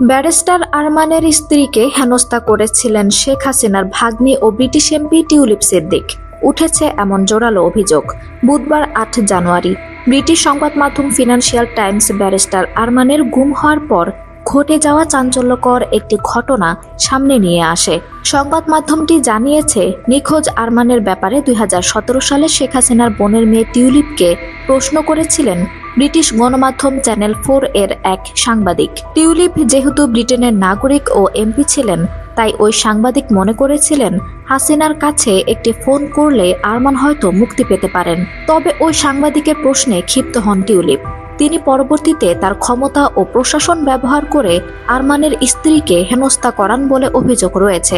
Barrister আরমানের স্ত্রীকে হেনস্থা করেছিলেন শেখ হাসিনার ভাগ্নি ও ব্রিটিশ এমপি টিউলিপ সিদ্দিক। উঠেছে এমন জোরালো অভিযোগ। বুধবার ৮ জানুয়ারি ব্রিটিশ সংবাদ মাধ্যম ফিনান্সিয়াল টাইমস ব্যারিস্টার আরমানের গুম হওয়ার পর ঘটে যাওয়া চাঞ্চল্যকর একটি ঘটনা সামনে নিয়ে আসে। সংবাদ মাধ্যমটি জানিয়েছে, নিখোঁজ আরমানের ব্যাপারে ২০১৭ সালে শেখ হাসিনার বোনের মেয়ে টিউলিপকে প্রশ্ন করেছিলেন ব্রিটিশ গণমাধ্যম চ্যানেল 4 এর এক সাংবাদিক। টিউলিপ যেহেতু ব্রিটেনের নাগরিক ও এমপি ছিলেন, তাই ওই সাংবাদিক মনে করেছিলেন হাসিনার কাছে একটি ফোন করলে আরমান হয়তো মুক্তি পেতে পারেন। তবে ওই সাংবাদিকের প্রশ্নে ক্ষিপ্ত হন টিউলিপ। তিনি পরবর্তীতে তার ক্ষমতা ও প্রশাসন ব্যবহার করে আরমানের স্ত্রীকে হেনস্থা করান বলে অভিযোগ রয়েছে।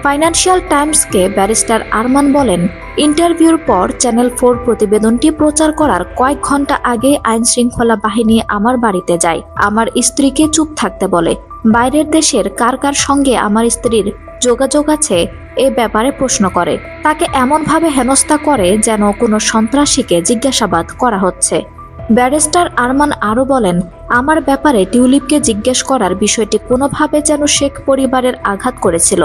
ফাইন্যান্সিয়াল টাইমসকে ব্যারিস্টার আরমান বলেন, ইন্টারভিউর পর চ্যানেল 4 প্রতিবেদনটি প্রচার করার কয়েক ঘন্টা আগে আইনশৃঙ্খলা বাহিনী আমার বাড়িতে যায়। আমার স্ত্রীকে চুপ থাকতে বলে। বাইরের দেশের কার কার সঙ্গে আমার স্ত্রীর যোগাযোগ আছে এ ব্যাপারে প্রশ্ন করে। তাকে এমনভাবে হেনস্থা করে যেন কোনো সন্ত্রাসীকে জিজ্ঞাসাবাদ করা হচ্ছে। ব্যারিস্টার আরমান আরও বলেন, আমার ব্যাপারে টিউলিপকে জিজ্ঞেস করার বিষয়টি কোনোভাবে যেন শেখ পরিবারের আঘাত করেছিল।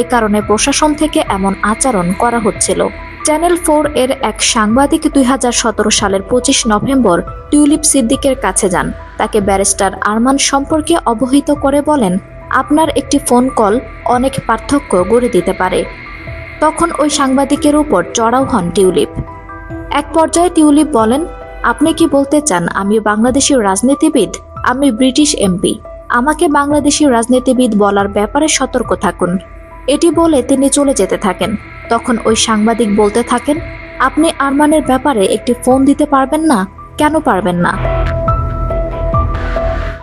এ কারণে প্রশাসন থেকে এমন আচরণ করা হচ্ছিল। চ্যানেল 4 এর এক সাংবাদিক ২০১৭ সালের ২৫ নভেম্বর টিউলিপ সিদ্দিকের কাছে যান। তাকে ব্যারিস্টার আরমান সম্পর্কে অবহিত করে বলেন, আপনার একটি ফোন কল অনেক পার্থক্য গড়ে দিতে পারে। তখন ওই সাংবাদিকের উপর চড়াও হন টিউলিপ। এক পর্যায়ে টিউলিপ বলেন, আপনি কি বলতে চান আমি বাংলাদেশি রাজনীতিবিদ? আমি ব্রিটিশ এমপি। আমাকে বাংলাদেশি রাজনীতিবিদ বলার ব্যাপারে সতর্ক থাকুন। এটি বলে তিনি চলে যেতে থাকেন। তখন ওই সাংবাদিক বলতে থাকেন, আপনি আরমানের ব্যাপারে একটি ফোন দিতে পারবেন না? কেন পারবেন না?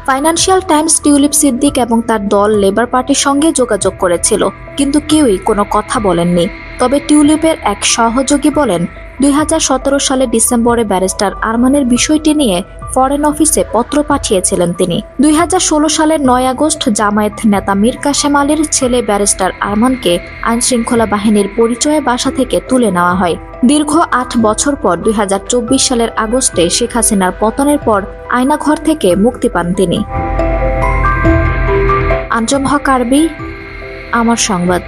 ফাইন্যান্সিয়াল টাইমস টিউলিপ সিদ্দিক এবং তার দল লেবার পার্টির সঙ্গে যোগাযোগ করেছিল, কিন্তু কেউই কোনো কথা বলেননি। তবে টিউলিপের এক সহযোগী বলেন, ২০১৭ সালের ডিসেম্বরে ব্যারিস্টার আরমানের বিষয়টি নিয়ে ফরেন অফিসে পত্র পাঠিয়েছিলেন তিনি। ২০১৬ সালের ৯ আগস্ট জামায়াত নেতা মীর কাসেম আলীর ছেলে ব্যারিস্টার আরমানকে আইনশৃঙ্খলা বাহিনীর পরিচয়ে বাসা থেকে তুলে নেওয়া হয়। দীর্ঘ ৮ বছর পর ২০২৪ সালের আগস্টে শেখ হাসিনার পতনের পর আয়নাঘর থেকে মুক্তি পান তিনি। আঞ্জুম হক আরবি, আমার সংবাদ।